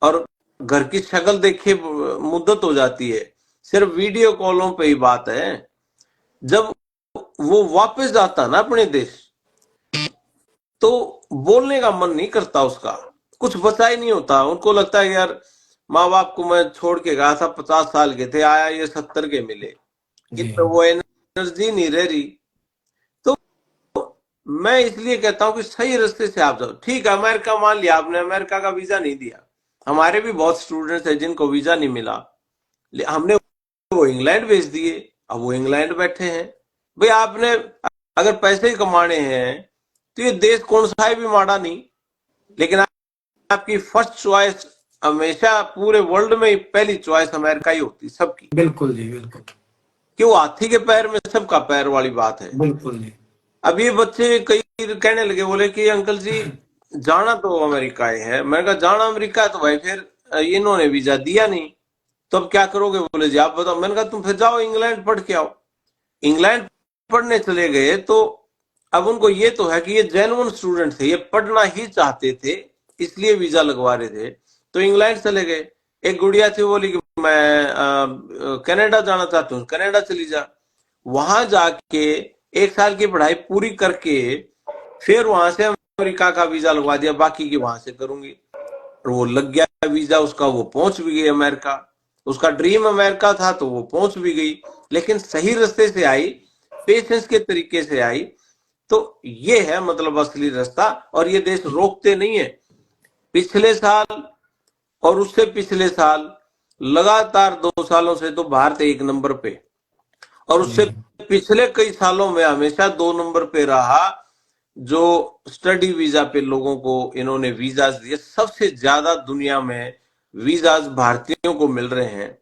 और घर की शक्ल देखे मुद्दत हो जाती है, सिर्फ वीडियो कॉलों पे ही बात है, जब वो वापस जाता ना अपने देश, तो बोलने का मन नहीं करता उसका, कुछ बचा ही नहीं होता। उनको लगता है यार माँ बाप को मैं छोड़ के गया था, 50 साल के थे, आया ये 70 के मिले, जी इतना वो एनर्जी नहीं रह रही। तो मैं इसलिए कहता हूँ कि सही रास्ते से आप जाओ। ठीक है, अमेरिका मान लिया आपने, अमेरिका का वीजा नहीं दिया, हमारे भी बहुत स्टूडेंट्स हैं जिनको वीजा नहीं मिला, हमने वो इंग्लैंड भेज दिए, अब वो इंग्लैंड बैठे हैं। भाई आपने अगर पैसे ही कमाने हैं तो ये देश कौन सा है भी माड़ा नहीं, लेकिन आपकी फर्स्ट चॉइस हमेशा पूरे वर्ल्ड में पहली चॉइस अमेरिका ही होती सबकी। बिल्कुल जी बिल्कुल क्यों, हाथी के पैर में सबका पैर वाली बात है। बिल्कुल जी अब ये बच्चे कई कहने लगे, बोले कि अंकल जी जाना तो अमेरिका ही है। मैंने कहा जाना अमेरिका है तो भाई फिर इन्होंने वीजा दिया नहीं, तो अब क्या करोगे? बोले जी आप बताओ। मैंने कहा तुम फिर जाओ इंग्लैंड पढ़ के आओ। इंग्लैंड पढ़ने चले गए, तो अब उनको ये तो है कि ये जेन्युइन स्टूडेंट थे, ये पढ़ना ही चाहते थे, इसलिए वीजा लगवा रहे थे, तो इंग्लैंड चले गए। एक गुड़िया थी, बोली कि मैं कनाडा जाना चाहती हूँ, कनाडा चली जा। वहां जाके 1 साल की पढ़ाई पूरी करके फिर वहां से अमेरिका का वीजा लगवा दिया, बाकी की वहां से करूंगी। और वो लग गया वीजा उसका, वो पहुंच भी गई अमेरिका। उसका ड्रीम अमेरिका था तो वो पहुंच भी गई, लेकिन सही रास्ते से आई, पेशेंस के तरीके से आई। तो ये है मतलब असली रास्ता, और ये देश रोकते नहीं है। पिछले साल और उससे पिछले साल लगातार 2 सालों से तो भारत 1 नंबर पे, और उससे पिछले कई सालों में हमेशा 2 नंबर पे रहा। जो स्टडी वीजा पे लोगों को इन्होंने वीजाज दिए, सबसे ज्यादा दुनिया में वीजाज भारतीयों को मिल रहे हैं।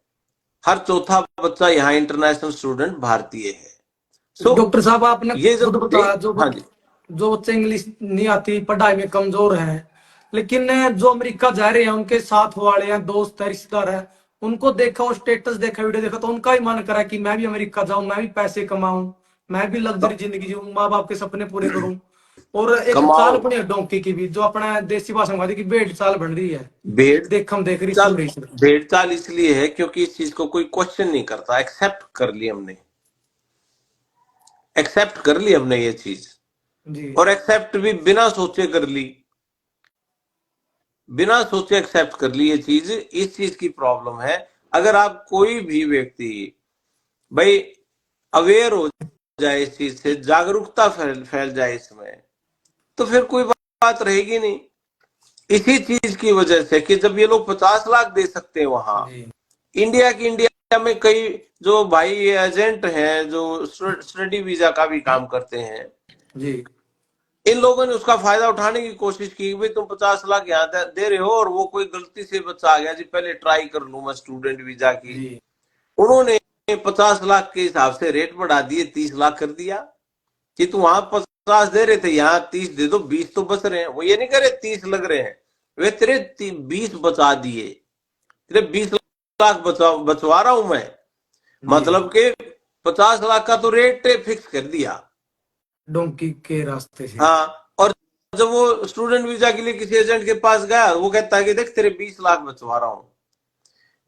हर चौथा बच्चा यहाँ इंटरनेशनल स्टूडेंट भारतीय है। डॉक्टर साहब आपने ये खुद जब बताया हाँ जी, जो बच्चे इंग्लिश नहीं आती, पढ़ाई में कमजोर है, लेकिन जो अमेरिका जा रहे हैं उनके साथ वाले हैं, दोस्त है, रिश्तेदार है, उनको देखा, वो स्टेटस देखा, वीडियो देखा, तो उनका ही मन करा कि मैं भी अमेरिका जाऊं, मैं भी पैसे कमाऊं, मैं भी लग्जरी जिंदगी जीऊं, माँ बाप के सपने पूरे करूं। और एक चाल कमाओ। अपनी डोंकी की भी, जो अपना देसी भाषा में कहते कि भेड़ चाल बन रही है, भेड़ देख हम देख रही चाल, सुन रही सर। भेड़ चाल इसलिए है क्योंकि इस चीज को कोई क्वेश्चन नहीं करता, एक्सेप्ट कर ली हमने, एक्सेप्ट कर ली हमने ये चीज, जी और एक्सेप्ट भी बिना सोचे कर ली, बिना सोचे एक्सेप्ट कर ली ये चीज। इस चीज की प्रॉब्लम है। अगर आप कोई भी व्यक्ति भाई अवेयर हो जाए इस चीज से, जागरूकता फैल जाए इसमें, तो फिर कोई बात रहेगी नहीं। इसी चीज की वजह से कि जब ये लोग 50 लाख दे सकते हैं वहां, जी इंडिया में कई जो भाई एजेंट हैं जो स्टडी वीजा का भी काम करते हैं, जी इन लोगों ने उसका फायदा उठाने की कोशिश की। भाई तुम 50 लाख यहाँ दे रहे हो, और वो कोई गलती से बच्चा आ गया जी पहले ट्राई कर लूं मैं स्टूडेंट वीजा की, जी उन्होंने 50 लाख के हिसाब से रेट बढ़ा दिए, 30 लाख कर दिया कि तू वहां 50 दे रहे थे यहाँ 30 दे दो, 20 तो बच रहे हैं। वो ये नहीं करे 30 लग रहे हैं, वे तेरे 20 बचा दिए, तेरे 20 लाख बचवा रहा हूं मैं, जी मतलब के 50 लाख का तो रेट फिक्स कर दिया। डोंकी के रास्ते से। हाँ, और जब वो स्टूडेंट वीजा के लिए किसी एजेंट के पास गया, वो कहता है कि देख तेरे 20 लाख बचवा रहा हूं,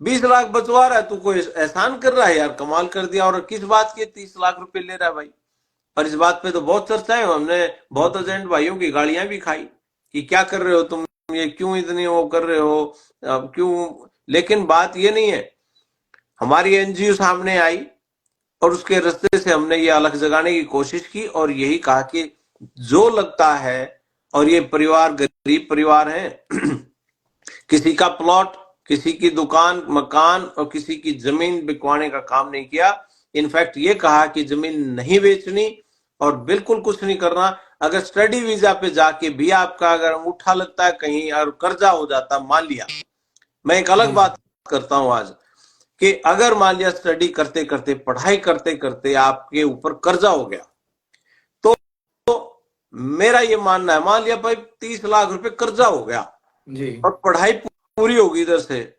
20 लाख बचवा रहा है, तू कोई एहसान कर रहा है यार, कमाल कर दिया। और किस बात के 30 लाख रुपए ले रहा है भाई। और इस बात पे तो बहुत चर्चा है, हमने बहुत एजेंट भाइयों की गालियां भी खाई कि क्या कर रहे हो तुम, ये क्यों इतनी वो कर रहे हो, क्यों। लेकिन बात ये नहीं है, हमारी एनजीओ सामने आई और उसके रास्ते से हमने ये अलग जगाने की कोशिश की, और यही कहा कि जो लगता है, और ये परिवार गरीब परिवार है किसी का प्लॉट, किसी की दुकान मकान और किसी की जमीन बिकवाने का काम नहीं किया। इनफैक्ट ये कहा कि जमीन नहीं बेचनी और बिल्कुल कुछ नहीं करना। अगर स्टडी वीजा पे जाके भी आपका अगर अंगूठा लगता है कहीं और कर्जा हो जाता, मान लिया, मैं एक अलग जी बात करता हूं आज, कि अगर मान लिया स्टडी करते करते, पढ़ाई करते करते आपके ऊपर कर्जा हो गया, तो मेरा ये मानना है, मान लिया भाई 30 लाख रुपए कर्जा हो गया जी और पढ़ाई पूरी होगी इधर से,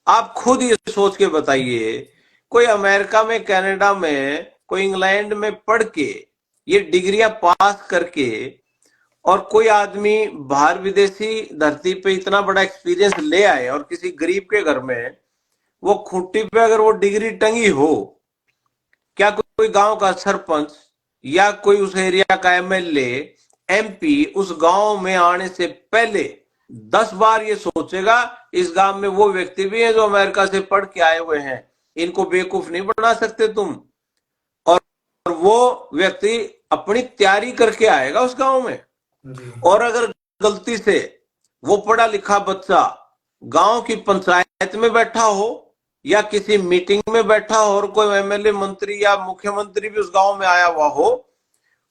आप खुद ये सोच के बताइए, कोई अमेरिका में, कनाडा में, कोई इंग्लैंड में पढ़ के ये डिग्रियां पास करके, और कोई आदमी बाहर विदेशी धरती पे इतना बड़ा एक्सपीरियंस ले आए, और किसी गरीब के घर में वो खूंटी पे अगर वो डिग्री टंगी हो, क्या कोई गांव का सरपंच या कोई उस एरिया का एमएलए एमपी उस गांव में आने से पहले 10 बार ये सोचेगा इस गांव में वो व्यक्ति भी है जो अमेरिका से पढ़ के आए हुए हैं, इनको बेवकूफ नहीं बना सकते तुम। और वो व्यक्ति अपनी तैयारी करके आएगा उस गांव में। जी और अगर गलती से वो पढ़ा लिखा बच्चा गांव की पंचायत में बैठा हो या किसी मीटिंग में बैठा हो, और कोई एमएलए मंत्री या मुख्यमंत्री भी उस गांव में आया हुआ हो,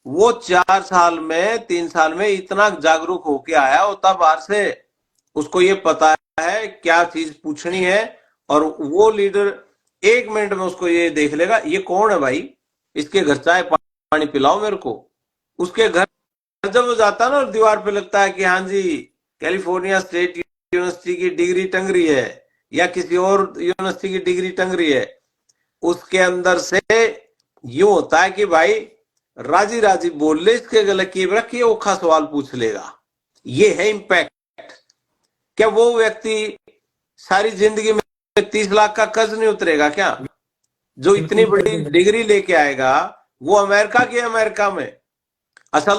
वो 4 साल में 3 साल में इतना जागरूक होके आया होता बाहर से, उसको ये पता है क्या चीज पूछनी है, और वो लीडर 1 मिनट में उसको ये देख लेगा ये कौन है भाई, इसके घर चाय पानी पिलाओ मेरे को। उसके घर जब वो जाता है ना और दीवार पे लगता है कि हाँ जी कैलिफोर्निया स्टेट यूनिवर्सिटी की डिग्री टंग रही है या किसी और यूनिवर्सिटी की डिग्री टंग रही है, उसके अंदर से यूं होता है कि भाई राजी राजी बोल ले, इसके गले की रख, ये औखा सवाल पूछ लेगा। ये है इम्पैक्ट। क्या वो व्यक्ति सारी जिंदगी में 30 लाख का कर्ज नहीं उतरेगा क्या? जो इतनी बिल्कुल बड़ी डिग्री लेके आएगा वो अमेरिका के, अमेरिका में असल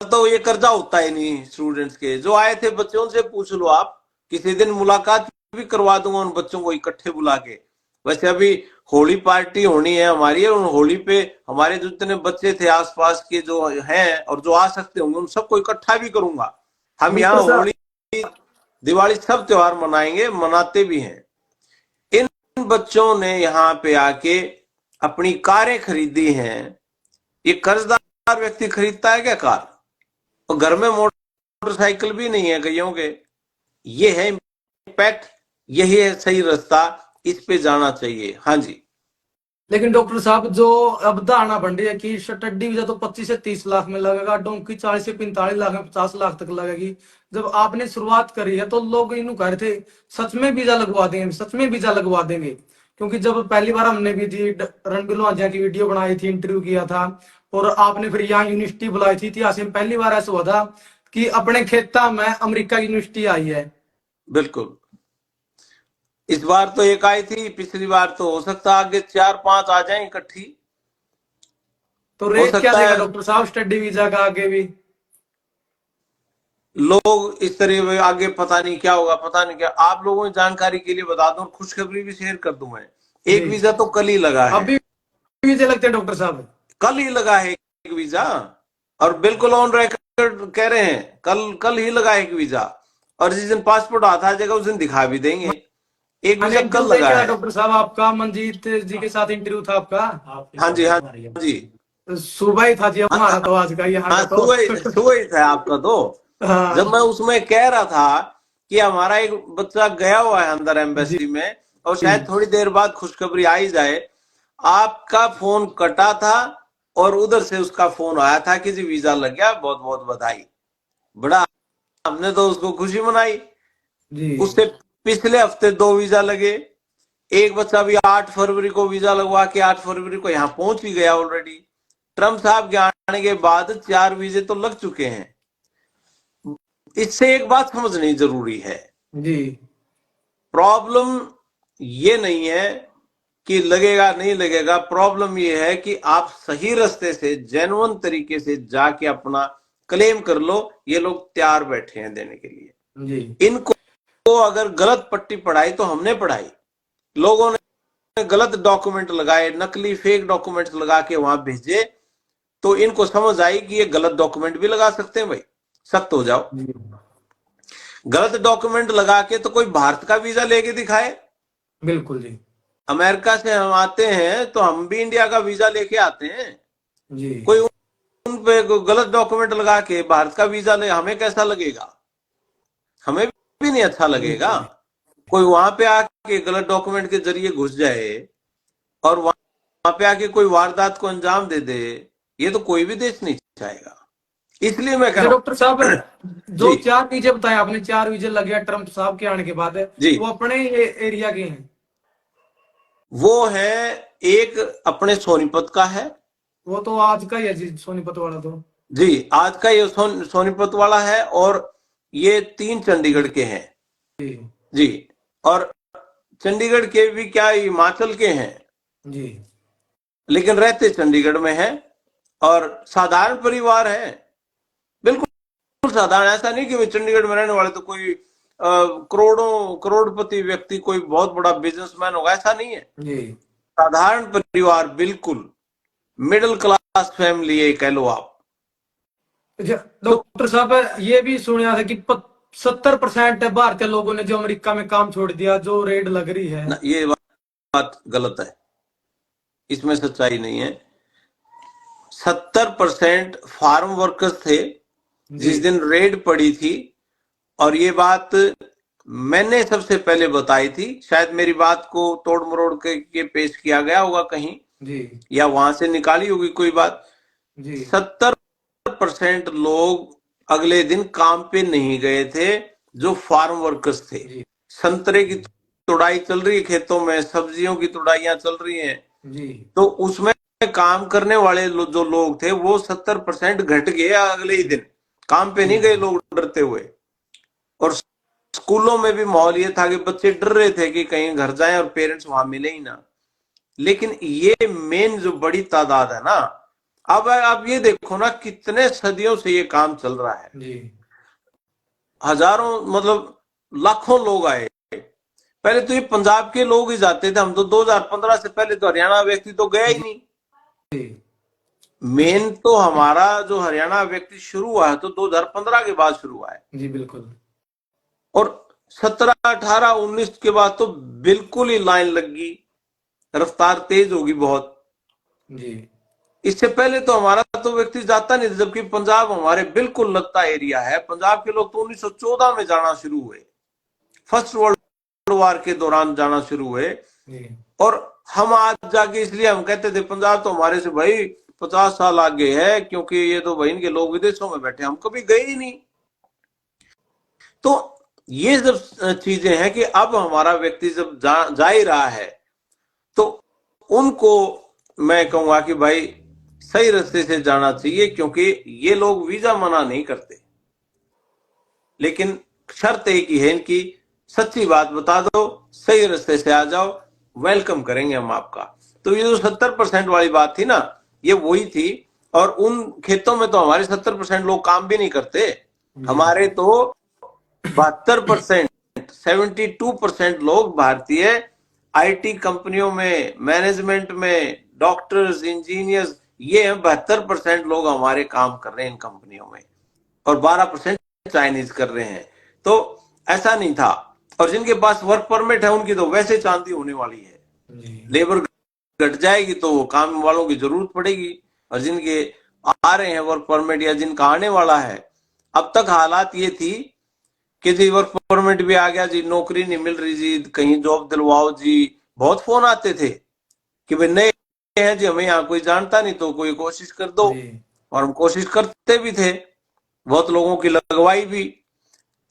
तो ये कर्जा होता ही नहीं। स्टूडेंट्स के जो आए थे बच्चे, उनसे पूछ लो आप, किसी दिन मुलाकात भी करवा दूंगा उन बच्चों को इकट्ठे बुला के। वैसे अभी होली पार्टी होनी है हमारी, और होली पे हमारे जो जितने बच्चे थे आसपास के जो हैं और जो आ सकते होंगे उन सबको इकट्ठा भी करूंगा। हम यहाँ सर। होली दिवाली सब त्योहार मनाएंगे, मनाते भी हैं। इन बच्चों ने यहाँ पे आके अपनी कारें खरीदी हैं। ये कर्जदार व्यक्ति खरीदता है क्या कार? और घर में मोटरसाइकिल भी नहीं है कईयों के। ये है इम्पैक्ट, यही है सही रास्ता, इस पे जाना चाहिए। हाँ जी। लेकिन डॉक्टर साहब, जो अवधारणा बन रही है कि स्टडी वीजा तो 25 से 30 लाख में लगेगा, डोंकी 40 से 45 लाख में 50 लाख तक लगेगी। जब आपने शुरुआत करी है तो लोग इन कह रहे थे सच में वीजा लगवा देंगे, सच में वीजा लगवा देंगे। क्योंकि जब पहली बार हमने भी जी रणबीर लोहांजिया की वीडियो बनाई थी, इंटरव्यू किया था, और आपने फिर यहाँ यूनिवर्सिटी बुलाई थी, इतिहास में पहली बार ऐसा हुआ था कि अपने खेता में अमेरिका की यूनिवर्सिटी आई है। बिल्कुल, इस बार तो एक आई थी, पिछली बार तो हो सकता आगे 4-5 आ जाए इकट्ठी। तो हो रेट क्या सकता देगा है डॉक्टर साहब स्टडी वीजा का आगे भी? लोग इस तरह आगे पता नहीं क्या होगा, पता नहीं क्या। आप लोगों की जानकारी के लिए बता दूं, खुशखबरी भी शेयर कर दूं मैं। एक जी। वीजा तो कल ही लगा है, अभी वीजे लगते हैं डॉक्टर साहब? कल ही लगा है एक वीजा, और बिल्कुल ऑन रिकॉर्ड कह रहे हैं, कल ही लगा है एक वीजा। और जिस दिन पासपोर्ट आता है जगह उस दिन दिखा भी देंगे। एक वीजा कल लगा है। डॉक्टर साहब आपका मंजीत जी के साथ इंटरव्यू था आपका? हाँ जी, हाँ जी, सुबह ही था जी हमारा तो आज का यहाँ हाँ, का तो सुबह ही था आपका तो। हाँ जब मैं उसमें कह रहा था कि हमारा एक बच्चा गया हुआ है अंदर एम्बेसी में, और शायद थोड़ी देर बाद खुशखबरी आ ही जाए, आपका फोन कटा था और उधर से उसका फोन आया था कि जी वीजा लग गया, बहुत बहुत बधाई। बड़ा हमने तो उसको खुशी मनाई। जी। उससे पिछले हफ्ते 2 वीजा लगे। एक बच्चा भी 8 फरवरी को वीजा लगवा के 8 फरवरी को यहाँ पहुंच भी गया ऑलरेडी। ट्रम्प साहब के आने के बाद 4 वीजे तो लग चुके हैं। इससे एक बात समझनी जरूरी है, जी। प्रॉब्लम ये नहीं है कि लगेगा नहीं लगेगा, प्रॉब्लम ये है कि आप सही रास्ते से जेन्युइन तरीके से जाके अपना क्लेम कर लो। ये लोग तैयार बैठे हैं देने के लिए। जी। इनको अगर गलत पट्टी पढ़ाई तो हमने पढ़ाई, लोगों ने गलत डॉक्यूमेंट लगाए, नकली फेक डॉक्यूमेंट लगा के वहां भेजे, तो इनको समझ आई कि ये गलत डॉक्यूमेंट भी लगा सकते हैं। भाई सख्त हो जाओ। गलत डॉक्यूमेंट लगा के तो कोई भारत का वीजा लेके दिखाए। बिल्कुल जी। अमेरिका से हम आते हैं तो हम भी इंडिया का वीजा लेके आते हैं। जी। कोई उन पे गलत डॉक्यूमेंट लगा के भारत का वीजा ले, हमें कैसा लगेगा? हमें भी नहीं अच्छा लगेगा। कोई वहां पे आके गलत डॉक्यूमेंट के जरिए घुस जाए और वहां पे आके कोई वारदात को अंजाम दे दे, ये तो कोई भी देश नहीं चाहेगा। इसलिए मैं कह रहा हूं डॉक्टर साहब, जो जी 4 वीजे बताए आपने, 4 वीजे लगे ट्रम्प साहब के आने के बाद, जी, वो अपने एरिया के हैं? वो है एक अपने सोनीपत का है। वो तो आज का ही है जी, सोनीपत वाला तो। जी, आज का ये सोनीपत वाला है, और ये 3 चंडीगढ़ के हैं। जी। जी, और चंडीगढ़ के भी क्या हिमाचल के हैं, जी। लेकिन रहते चंडीगढ़ में हैं, और साधारण परिवार है, बिल्कुल साधारण। ऐसा नहीं कि वे चंडीगढ़ में रहने वाले तो कोई करोड़पति व्यक्ति, कोई बहुत बड़ा बिजनेसमैन होगा, ऐसा नहीं है। जी। साधारण परिवार, बिल्कुल मिडिल क्लास फैमिली है, कह लो आप। डॉक्टर साहब, ये भी सुना था कि 70% भारतीय लोगों ने जो अमेरिका में काम छोड़ दिया, जो रेड लग रही है ना, ये बात गलत है, इसमें सच्चाई नहीं है। 70% फार्म वर्कर्स थे जिस दिन रेड पड़ी थी, और ये बात मैंने सबसे पहले बताई थी। शायद मेरी बात को तोड़ मरोड़ के पेश किया गया होगा कहीं जी। या वहां से निकाली होगी कोई बात। जी। 70% लोग अगले दिन काम पे नहीं गए थे, जो फार्म वर्कर्स थे। जी। संतरे की तुड़ाई चल रही है खेतों में, सब्जियों की तुड़ाइयां चल रही हैं, जी। तो उसमें काम करने वाले जो लोग थे वो 70% घट गए। अगले ही दिन काम पे नहीं गए लोग, डरते हुए। और स्कूलों में भी माहौल ये था कि बच्चे डर रहे थे कि कहीं घर जाएं और पेरेंट्स वहां मिले ही ना। लेकिन ये मेन जो बड़ी तादाद है ना, अब आप ये देखो ना, कितने सदियों से ये काम चल रहा है। जी। हजारों, मतलब लाखों लोग आए। पहले तो ये पंजाब के लोग ही जाते थे, हम तो 2015 से पहले तो हरियाणा व्यक्ति तो गया ही नहीं। जी। मेन तो हमारा जो हरियाणा व्यक्ति शुरू हुआ है तो 2015 के बाद शुरू हुआ है। जी। बिल्कुल। और 17, 18, 19 के बाद तो बिल्कुल ही लाइन लग गई, रफ्तार तेज होगी बहुत। जी इससे पहले तो हमारा तो व्यक्ति जाता नहीं था, जबकि पंजाब हमारे बिल्कुल लगता एरिया है। पंजाब के लोग तो 1914 में जाना शुरू हुए, फर्स्ट वर्ल्ड वॉर के दौरान जाना शुरू हुए। जी और हम आज जाके, इसलिए हम कहते थे पंजाब तो हमारे से भाई 50 साल आगे है, क्योंकि ये तो भाई इनके लोग विदेशों में बैठे, हम कभी गए ही नहीं। तो ये सब चीजें हैं कि अब हमारा व्यक्ति जब जा ही रहा है, तो उनको मैं कहूंगा कि भाई सही रास्ते से जाना चाहिए, क्योंकि ये लोग वीजा मना नहीं करते, लेकिन शर्त एक ही है इनकी, सच्ची बात बता दो, सही रास्ते से आ जाओ, वेलकम करेंगे हम आपका। तो ये जो 70% वाली बात थी ना, ये वही थी। और उन खेतों में तो हमारे 70% लोग काम भी नहीं करते, हमारे तो 72%, 72% लोग भारतीय आईटी कंपनियों में, मैनेजमेंट में, डॉक्टर्स, इंजीनियर्स, ये 72% लोग हमारे काम कर रहे हैं इन कंपनियों में, और 12% चाइनीज कर रहे हैं। तो ऐसा नहीं था। और जिनके पास वर्क परमिट है उनकी तो वैसे चांदी होने वाली है, लेबर घट जाएगी तो काम वालों की जरूरत पड़ेगी। और जिनके आ रहे हैं वर्क परमिट या जिनका आने वाला है, अब तक हालात ये थी कि जी वर्क परमिट भी आ गया जी, नौकरी नहीं मिल रही जी, कहीं जॉब दिलवाओ जी। बहुत फोन आते थे कि भाई नए हैं जी, हमें यहाँ कोई जानता नहीं, तो कोई कोशिश कर दो। और हम कोशिश करते भी थे, बहुत लोगों की लगवाई भी।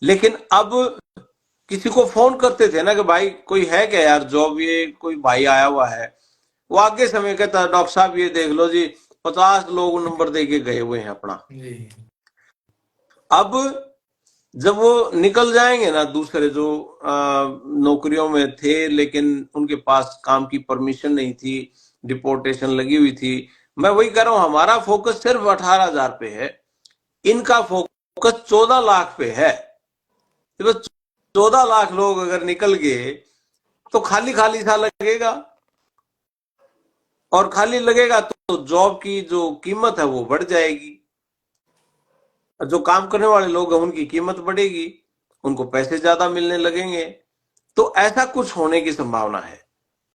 लेकिन अब किसी को फोन करते थे ना कि भाई कोई है क्या यार जॉब, ये कोई भाई आया हुआ है, वो आगे समय कहता डॉक्टर साहब ये देख लो जी, 50 लोग नंबर दे के गए हुए हैं अपना। अब जब वो निकल जाएंगे ना, दूसरे जो नौकरियों में थे लेकिन उनके पास काम की परमिशन नहीं थी, डिपोर्टेशन लगी हुई थी, मैं वही कह रहा हूं, हमारा फोकस सिर्फ 18,000 पे है, इनका फोकस 14 लाख पे है। तो 14 लाख लोग अगर निकल गए तो खाली खाली सा लगेगा, और खाली लगेगा तो जॉब की जो कीमत है वो बढ़ जाएगी, जो काम करने वाले लोग हैं उनकी कीमत बढ़ेगी, उनको पैसे ज्यादा मिलने लगेंगे। तो ऐसा कुछ होने की संभावना है।